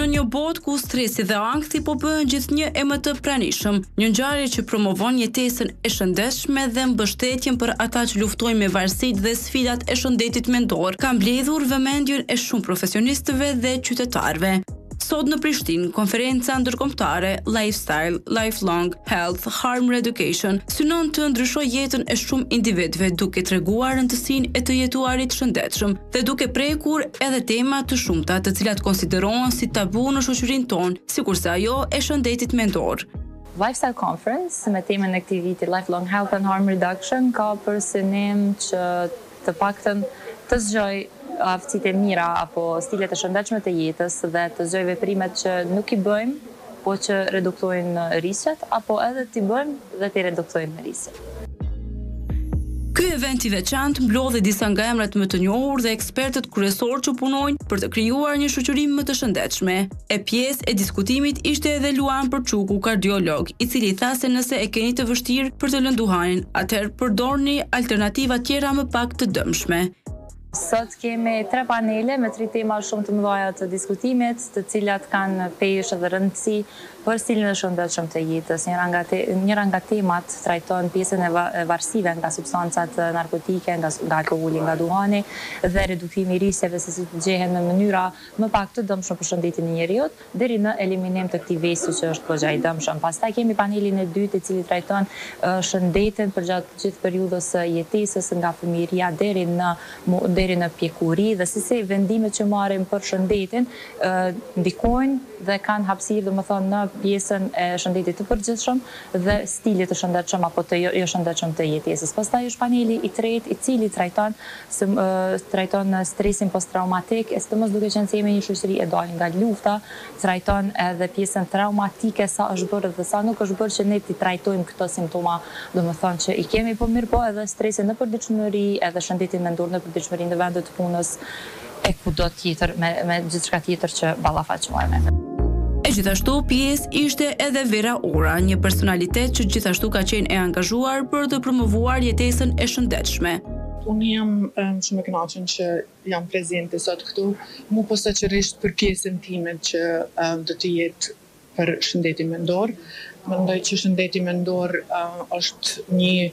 Në një botë ku stresi dhe ankthi po bëhen gjithnjë e më të pranishëm, një ngjarje që promovon jetesën e shëndetshme dhe mbështetjen për ata që luftojnë me varësitë dhe sfidat e shëndetit mendor, ka mbledhur vëmendjen e shumë profesionistëve dhe qytetarëve. Sot në Prishtinë, konferenca ndërkombëtare Lifestyle, Lifelong Health, Harm Reducation synon të ndryshojë jetën e shumë individëve duke treguar rëndësinë e të jetuarit shëndetshëm dhe duke prekur edhe tema të shumta të cilat konsiderohen si tabu në shoqërinë tonë, sikurse ajo e shëndetit mendor. Lifestyle Conference me temën e këtij viti Lifelong Health and Harm Reduction ka për synim që të paktën të zgjojë aftësitë e mira apo stilet e shëndetshme të jetës dhe të zgjojë veprimet që nuk i bëjmë, po që reduktojnë rrisqet, apo edhe t'i bëjmë dhe t'i reduktojnë rrisqet. Ky event i veçantë mblodhi disa nga emrat më të njohur dhe ekspertët kryesorë që punojnë për të krijuar një shoqëri më të shëndetshme. E pjesë e diskutimit ishte edhe Luan Përçuku, kardiolog, i cili tha se nëse e keni të vështirë për të lënë duhanin, atëherë përdorni alternativa tjera më pak të dëmshme. Sot kemi 3 panele me 3 tema shumë të mëdha të diskutimit, të cilat kanë peshë dhe rëndësi për stilin e shëndetshëm të jetës. Njëra nga temat trajton pjesën e varësive nga substancat narkotike, nga alkooli, nga duhani dhe redukimi i rrisjeve se si të gjehen në mënyra më pak të dëmshme për shëndetin e njeriut, deri në eliminim të këtij vesi që është goxha i dëmshëm. Pastaj kemi panelin e dytë, i cili trajton shëndetin përgjatë gjithë periudhës së jetesës, nga fëmijëria deri në pjekuri dhe si vendimet që marrim për shëndetin ndikojnë dhe kanë hapësirë, domethënë, në pjesën e shëndetit të përgjithshëm dhe stilit të shëndetshëm apo të jo shëndetshëm të jetesës. Pastaj është paneli i tretë, i cili trajton stresin posttraumatik, e sidomos duke qenë se jemi një shoqëri e dalë nga lufta, trajton edhe pjesën traumatike, sa është bërë dhe sa nuk është bërë që ne ti trajtojmë këto simptoma, domethënë që i kemi, po mirë po edhe stresin në përditshmëri, edhe shëndetin mendor në përditshmëri në vendet të punës e kudo tjetër me gjithçka tjetër që ballafaqohemi. E gjithashtu pjesë ishte edhe Vera Ora, një personalitet që gjithashtu ka qenë e angazhuar për të promovuar jetesën e shëndetshme. Unë jam shumë e kënaqur që jam prezente sot këtu, mu posaçërisht për pjesën time që do të jetë për shëndetin mendor. Mendoj që shëndeti mendor është një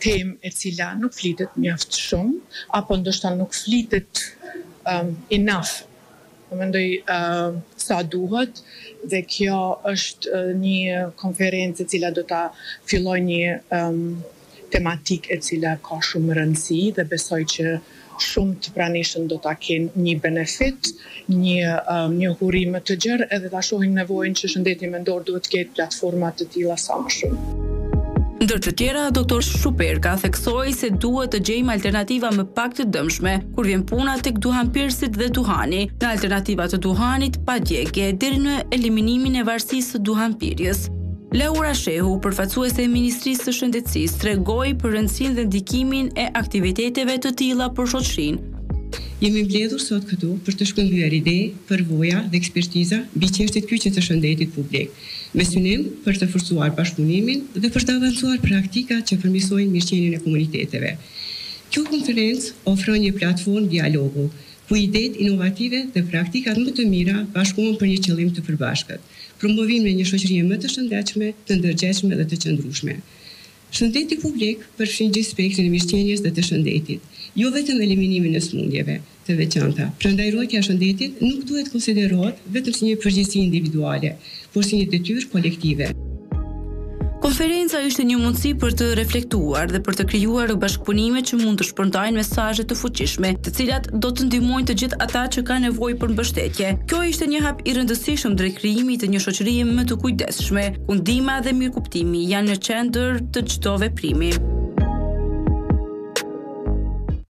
temë e cila nuk flitet mjaft shumë, apo ndoshta nuk flitet enough. Mendoj sa duhet, dhe kjo është një konferencë e cila do ta filloj një tematik e cila ka shumë rëndësi dhe besoj që shumë të pranishëm do ta kenë një benefit, një hurim të gjerë, edhe ta shohin nevojën që shëndeti mendor duhet të ketë platforma të tilla sa më shumë. Ndër të tjera, Dr. Shuperka theksoi se duhet të gjejmë alternativa më pak të dëmshme kur vjen puna tek duhanpirësit dhe duhani, nga alternativa të duhanit pa djegje deri në eliminimin e varësisë së duhanpirjes. Laura Shehu, përfaqësuese e Ministrisë së Shëndetësisë, tregoi për rëndësinë dhe ndikimin e aktiviteteve të tilla për shoqërinë. Jemi mbledhur sot këtu për të shkëmbyer ide, përvoja dhe ekspertiza mbi çështjet kyçe të shëndetit publik, me synim për të forcuar bashkëpunimin dhe për të avancuar praktika që përmirësojnë mirëqenien e komuniteteve. Kjo konferencë ofron një platformë dialogu, ku idetë inovative dhe praktikat më të mira bashkohen për një qëllim të përbashkët, promovimin e një shoqërie më të shëndetshme, të ndërgjegjshme dhe të qëndrueshme. Shëndeti publik përfshin gjithë spektrin e mirëqenies dhe të shëndetit, jo vetëm eliminimin e smundjeve të veçanta. Prandaj ruajtja e shëndetit nuk duhet konsiderohet vetëm si një përgjegjësi individuale, por si një detyrë kolektive. Konferenca ishte një mundësi për të reflektuar dhe për të krijuar bashkëpunime që mund të shpërndajnë mesazhe të fuqishme, të cilat do të ndihmojnë të gjithë ata që kanë nevojë për mbështetje. Kjo ishte një hap i rëndësishëm drejt krijimit të një shoqërie më të kujdesshme, ku ndihma dhe mirëkuptimi janë në qendër të çdo veprimi.